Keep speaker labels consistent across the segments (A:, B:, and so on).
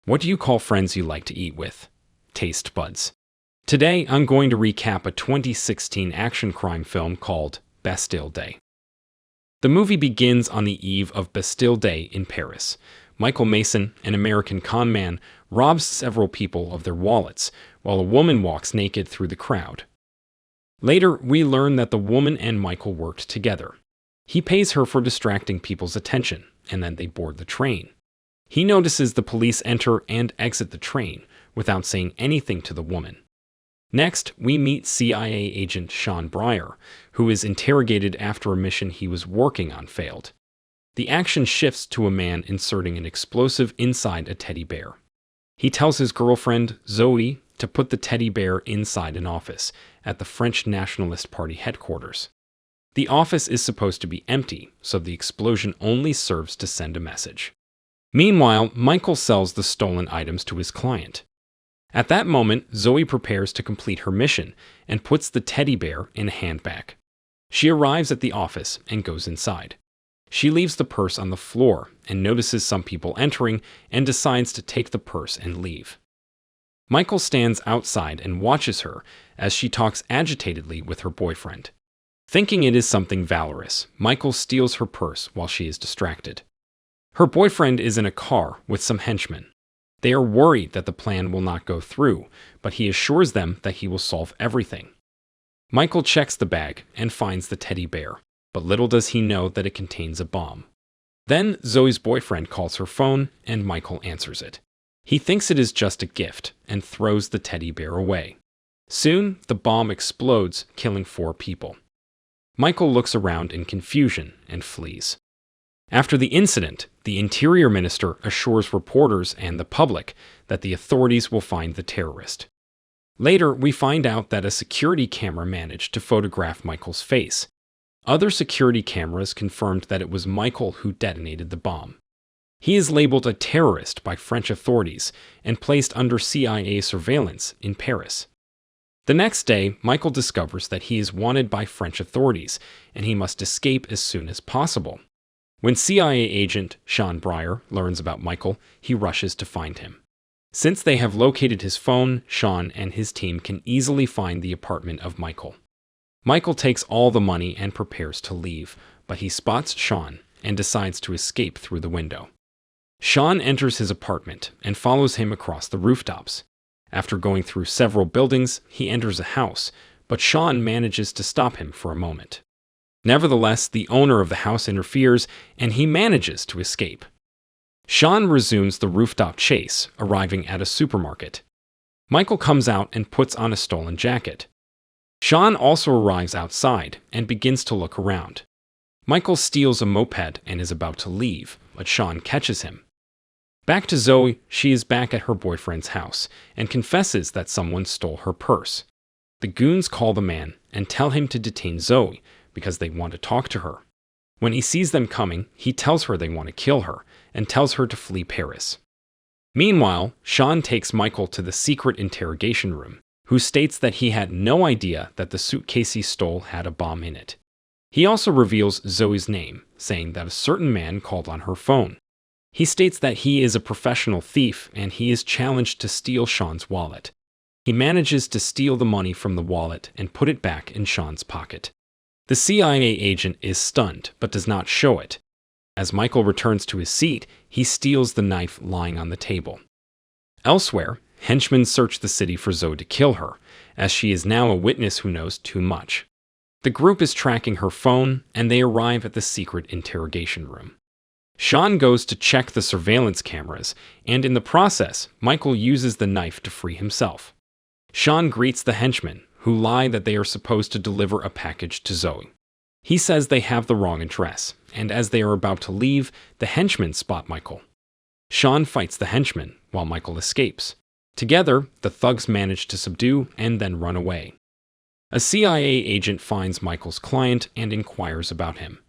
A: What do you call friends you like to eat with? Taste buds. Today, I'm going to recap a 2016 action crime film called Bastille Day. The movie begins on the eve of Bastille Day in Paris. Michael Mason, an American con man, robs several people of their wallets, while a woman walks naked through the crowd. Later, we learn that the woman and Michael worked together. He pays her for distracting people's attention, and then they board the train. He notices the police enter and exit the train without saying anything to the woman. Next, we meet CIA agent Sean Briar, who is interrogated after a mission he was working on failed. The action shifts to a man inserting an explosive inside a teddy bear. He tells his girlfriend, Zoe, to put the teddy bear inside an office at the French Nationalist Party headquarters. The office is supposed to be empty, so the explosion only serves to send a message. Meanwhile, Michael sells the stolen items to his client. At that moment, Zoe prepares to complete her mission and puts the teddy bear in a handbag. She arrives at the office and goes inside. She leaves the purse on the floor and notices some people entering and decides to take the purse and leave. Michael stands outside and watches her as she talks agitatedly with her boyfriend. Thinking it is something valorous, Michael steals her purse while she is distracted. Her boyfriend is in a car with some henchmen. They are worried that the plan will not go through, but he assures them that he will solve everything. Michael checks the bag and finds the teddy bear, but little does he know that it contains a bomb. Then Zoe's boyfriend calls her phone and Michael answers it. He thinks it is just a gift and throws the teddy bear away. Soon, the bomb explodes, killing 4 people. Michael looks around in confusion and flees. After the incident, the Interior Minister assures reporters and the public that the authorities will find the terrorist. Later, we find out that a security camera managed to photograph Michael's face. Other security cameras confirmed that it was Michael who detonated the bomb. He is labeled a terrorist by French authorities and placed under CIA surveillance in Paris. The next day, Michael discovers that he is wanted by French authorities and he must escape as soon as possible. When CIA agent Sean Briar learns about Michael, he rushes to find him. Since they have located his phone, Sean and his team can easily find the apartment of Michael. Michael takes all the money and prepares to leave, but he spots Sean and decides to escape through the window. Sean enters his apartment and follows him across the rooftops. After going through several buildings, he enters a house, but Sean manages to stop him for a moment. Nevertheless, the owner of the house interferes, and he manages to escape. Sean resumes the rooftop chase, arriving at a supermarket. Michael comes out and puts on a stolen jacket. Sean also arrives outside and begins to look around. Michael steals a moped and is about to leave, but Sean catches him. Back to Zoe, she is back at her boyfriend's house and confesses that someone stole her purse. The goons call the man and tell him to detain Zoe, because they want to talk to her. When he sees them coming, he tells her they want to kill her and tells her to flee Paris. Meanwhile, Sean takes Michael to the secret interrogation room, who states that he had no idea that the suitcase he stole had a bomb in it. He also reveals Zoe's name, saying that a certain man called on her phone. He states that he is a professional thief and he is challenged to steal Sean's wallet. He manages to steal the money from the wallet and put it back in Sean's pocket. The CIA agent is stunned, but does not show it. As Michael returns to his seat, he steals the knife lying on the table. Elsewhere, henchmen search the city for Zoe to kill her, as she is now a witness who knows too much. The group is tracking her phone, and they arrive at the secret interrogation room. Sean goes to check the surveillance cameras, and in the process, Michael uses the knife to free himself. Sean greets the henchmen, who lie that they are supposed to deliver a package to Zoe. He says they have the wrong address, and as they are about to leave, the henchmen spot Michael. Sean fights the henchmen, while Michael escapes. Together, the thugs manage to subdue and then run away. A CIA agent finds Michael's client and inquires about him.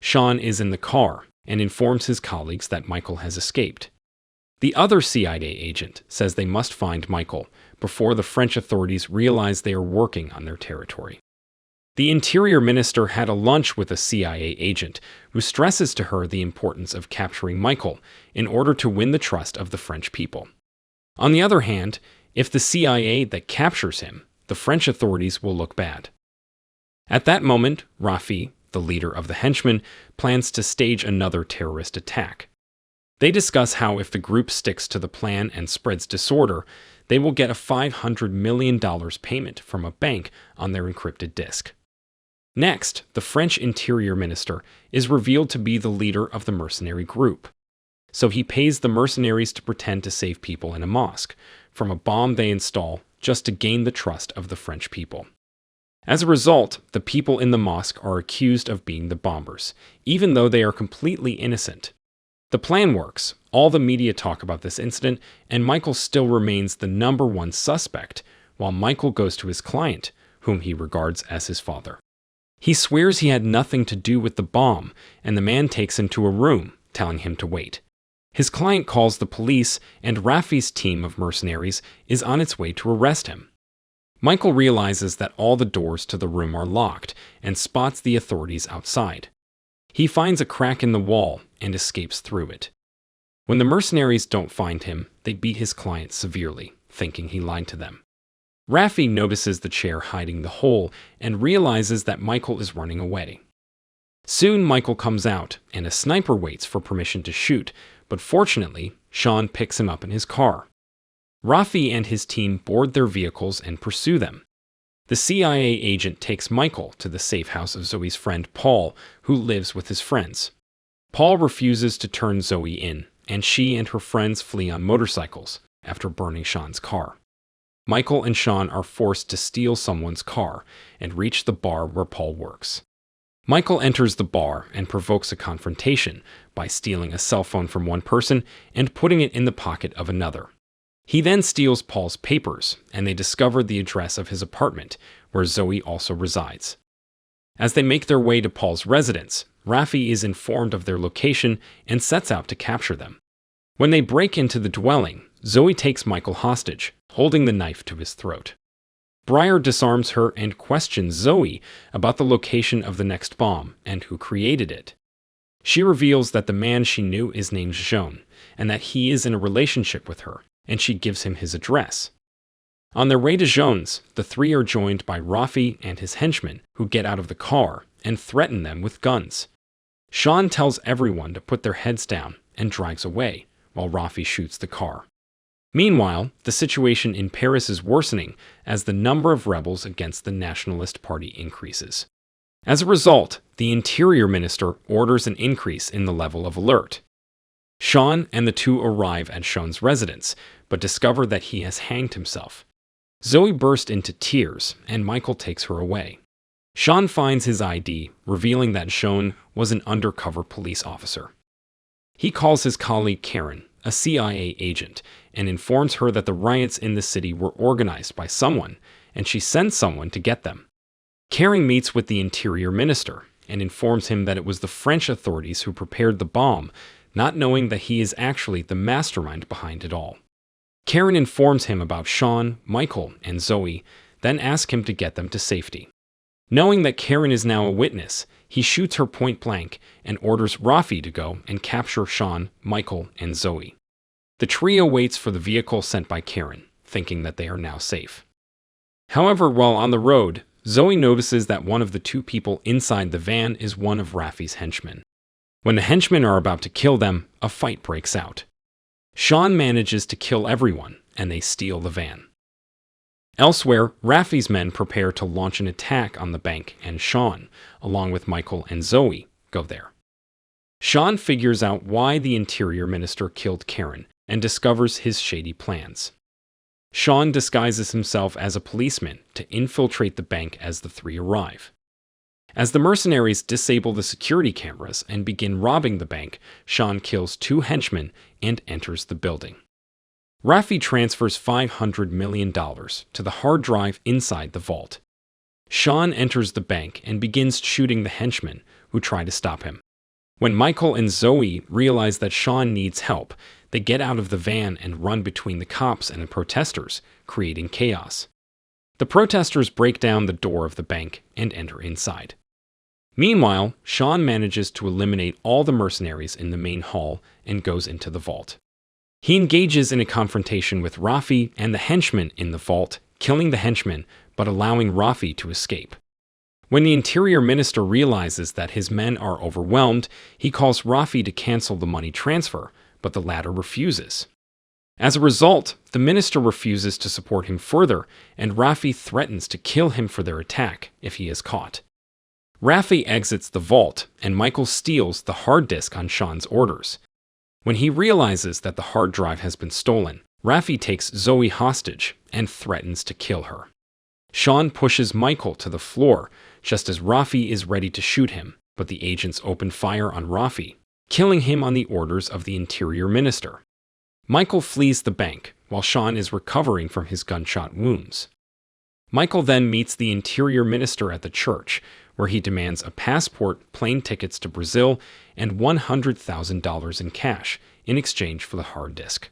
A: Sean is in the car and informs his colleagues that Michael has escaped. The other CIA agent says they must find Michael before the French authorities realize they are working on their territory. The Interior Minister had a lunch with a CIA agent who stresses to her the importance of capturing Michael in order to win the trust of the French people. On the other hand, if the CIA that captures him, the French authorities will look bad. At that moment, Rafi, the leader of the henchmen, plans to stage another terrorist attack. They discuss how if the group sticks to the plan and spreads disorder, they will get a $500 million payment from a bank on their encrypted disk. Next, the French Interior Minister is revealed to be the leader of the mercenary group. So he pays the mercenaries to pretend to save people in a mosque from a bomb they install just to gain the trust of the French people. As a result, the people in the mosque are accused of being the bombers, even though they are completely innocent. The plan works, all the media talk about this incident, and Michael still remains the #1 suspect, while Michael goes to his client, whom he regards as his father. He swears he had nothing to do with the bomb, and the man takes him to a room, telling him to wait. His client calls the police, and Rafi's team of mercenaries is on its way to arrest him. Michael realizes that all the doors to the room are locked and spots the authorities outside. He finds a crack in the wall and escapes through it. When the mercenaries don't find him, they beat his client severely, thinking he lied to them. Rafi notices the chair hiding the hole and realizes that Michael is running away. Soon Michael comes out, and a sniper waits for permission to shoot, but fortunately, Sean picks him up in his car. Rafi and his team board their vehicles and pursue them. The CIA agent takes Michael to the safe house of Zoe's friend Paul, who lives with his friends. Paul refuses to turn Zoe in, and she and her friends flee on motorcycles after burning Sean's car. Michael and Sean are forced to steal someone's car and reach the bar where Paul works. Michael enters the bar and provokes a confrontation by stealing a cell phone from one person and putting it in the pocket of another. He then steals Paul's papers, and they discover the address of his apartment, where Zoe also resides. As they make their way to Paul's residence, Rafi is informed of their location and sets out to capture them. When they break into the dwelling, Zoe takes Michael hostage, holding the knife to his throat. Briar disarms her and questions Zoe about the location of the next bomb and who created it. She reveals that the man she knew is named José, and that he is in a relationship with her, and she gives him his address. On their way to José's, the three are joined by Rafi and his henchmen, who get out of the car and threaten them with guns. Sean tells everyone to put their heads down and drives away, while Rafi shoots the car. Meanwhile, the situation in Paris is worsening as the number of rebels against the Nationalist Party increases. As a result, the Interior Minister orders an increase in the level of alert. Sean and the two arrive at Sean's residence, but discover that he has hanged himself. Zoe bursts into tears, and Michael takes her away. Sean finds his ID, revealing that Sean was an undercover police officer. He calls his colleague Karen, a CIA agent, and informs her that the riots in the city were organized by someone, and she sends someone to get them. Karen meets with the Interior Minister and informs him that it was the French authorities who prepared the bomb, not knowing that he is actually the mastermind behind it all. Karen informs him about Sean, Michael, and Zoe, then asks him to get them to safety. Knowing that Karen is now a witness, he shoots her point blank and orders Rafi to go and capture Sean, Michael, and Zoe. The trio waits for the vehicle sent by Karen, thinking that they are now safe. However, while on the road, Zoe notices that one of the two people inside the van is one of Rafi's henchmen. When the henchmen are about to kill them, a fight breaks out. Sean manages to kill everyone, and they steal the van. Elsewhere, Rafi's men prepare to launch an attack on the bank, and Sean, along with Michael and Zoe, go there. Sean figures out why the Interior Minister killed Karen and discovers his shady plans. Sean disguises himself as a policeman to infiltrate the bank as the three arrive. As the mercenaries disable the security cameras and begin robbing the bank, Sean kills two henchmen and enters the building. Rafi transfers $500 million to the hard drive inside the vault. Sean enters the bank and begins shooting the henchmen who try to stop him. When Michael and Zoe realize that Sean needs help, they get out of the van and run between the cops and the protesters, creating chaos. The protesters break down the door of the bank and enter inside. Meanwhile, Sean manages to eliminate all the mercenaries in the main hall and goes into the vault. He engages in a confrontation with Rafi and the henchmen in the vault, killing the henchmen but allowing Rafi to escape. When the interior minister realizes that his men are overwhelmed, he calls Rafi to cancel the money transfer, but the latter refuses. As a result, the minister refuses to support him further, and Rafi threatens to kill him for their attack if he is caught. Rafi exits the vault, and Michael steals the hard disk on Sean's orders. When he realizes that the hard drive has been stolen, Rafi takes Zoe hostage and threatens to kill her. Sean pushes Michael to the floor just as Rafi is ready to shoot him, but the agents open fire on Rafi, killing him on the orders of the interior minister. Michael flees the bank while Sean is recovering from his gunshot wounds. Michael then meets the interior minister at the church, where he demands a passport, plane tickets to Brazil, and $100,000 in cash in exchange for the hard disk.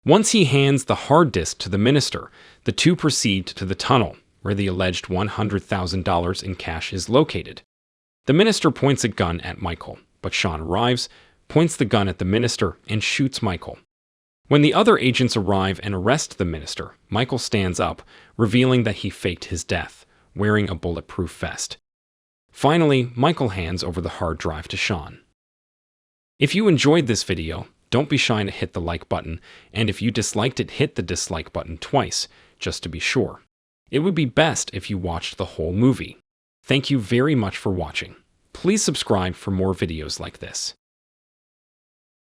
A: Once he hands the hard disk to the minister, the two proceed to the tunnel, where the alleged $100,000 in cash is located. The minister points a gun at Michael, but Sean arrives, points the gun at the minister, and shoots Michael. When the other agents arrive and arrest the minister, Michael stands up, revealing that he faked his death, wearing a bulletproof vest. Finally, Michael hands over the hard drive to Sean. If you enjoyed this video, don't be shy to hit the like button, and if you disliked it, hit the dislike button twice, just to be sure. It would be best if you watched the whole movie. Thank you very much for watching. Please subscribe for more videos like this.